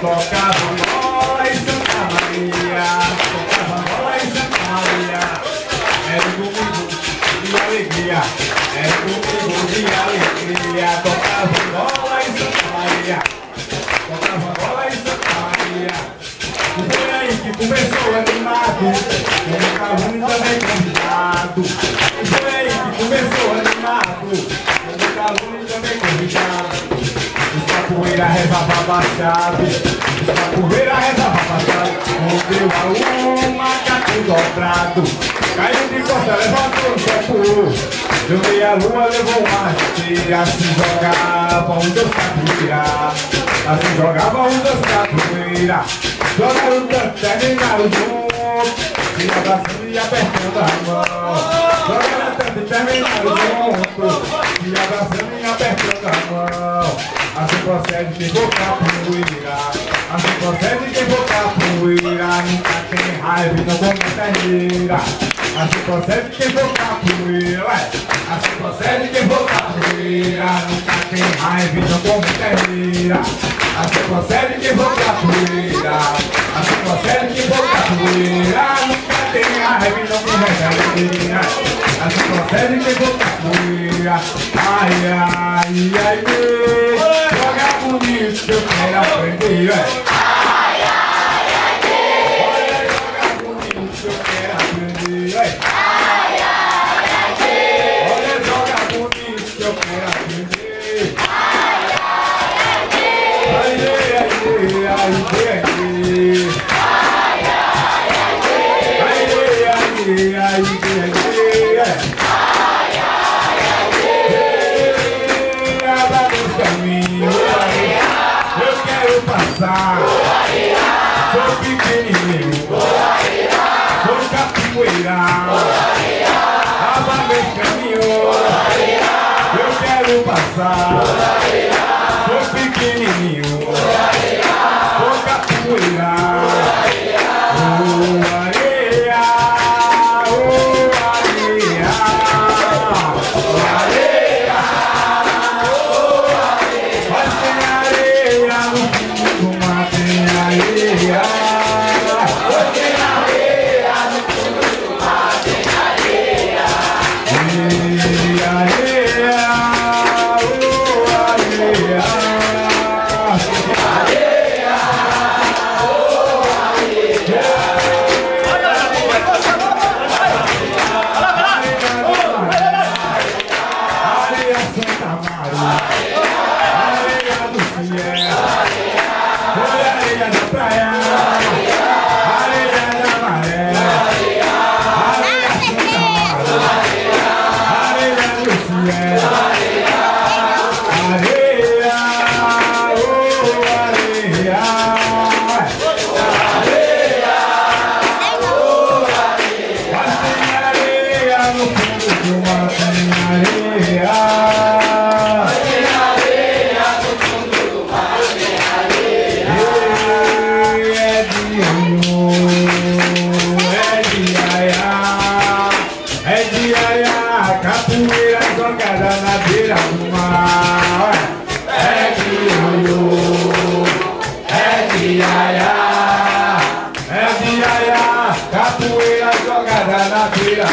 Tocava bola em Santa Maria, tocava bola em Santa Maria. Era domingo de alegria, era domingo de alegria. Tocava bola em Santa Maria, tocava bola em Santa Maria. E foi aí que começou animado, o Calvin também convidado. E foi aí que começou animado, o Calvin também convidado. Os capoeira rezava pra chave, os capoeira rezava pra chave. Deu a macaco dobrado, caiu de costa, levantou o copo. Joguei a lua, levou uma rasteira. Assim jogavam os dois capoeira, assim jogavam os dois capoeira. Jogaram o canto, terminaram junto, se abraçando e apertando a mão. Jogaram o canto e terminaram junto, se abraçando e apertando a mão. Assim procede quem for capoeira, assim procede quem for capoeira. Nunca tem raiva e não cometa ira. Assim procede quem for capoeira, assim procede quem for capoeira. Nunca tem raiva e não cometa ira. Assim procede quem for capoeira, assim procede quem for capoeira. Nunca tem raiva e não cometa ira. Assim procede quem for capoeira. Ai, ai, ai, joga bonito que eu quero aprender. Ai, ai, ai, olha, joga bonito que eu quero aprender. Ai, ai, ai, olha, joga bonito que eu quero aprender. Ai, ai, ai, ai, ai, ai, eu quero passar. Sou pequenininho, sou capoeira. Abra meu caminho, eu quero passar. Sou pequenininho, sou capoeira. Oh, areia, oh, areia, oh, areia, oh, areia. Mas tem areia no fundo do mar, tem areia. Mas tem areia no fundo do mar, tem areia. E areia, oh, areia. Areia, oh, areia. Areia Santa Maria, areia do Fiel, foi areia da praia, areia da maré. Areia Santa Maria, areia do Fiel, areia, oh, areia. Areia, oh, areia. Mas tem areia no fundo do mar, tem areia. Tem areia no fundo do mar, tem areia. É de anho, é de aiá, é de aiá. Capoeira jogada na beira do mar. É de anho, é de aiá, é de aiá. Capoeira jogada na beira.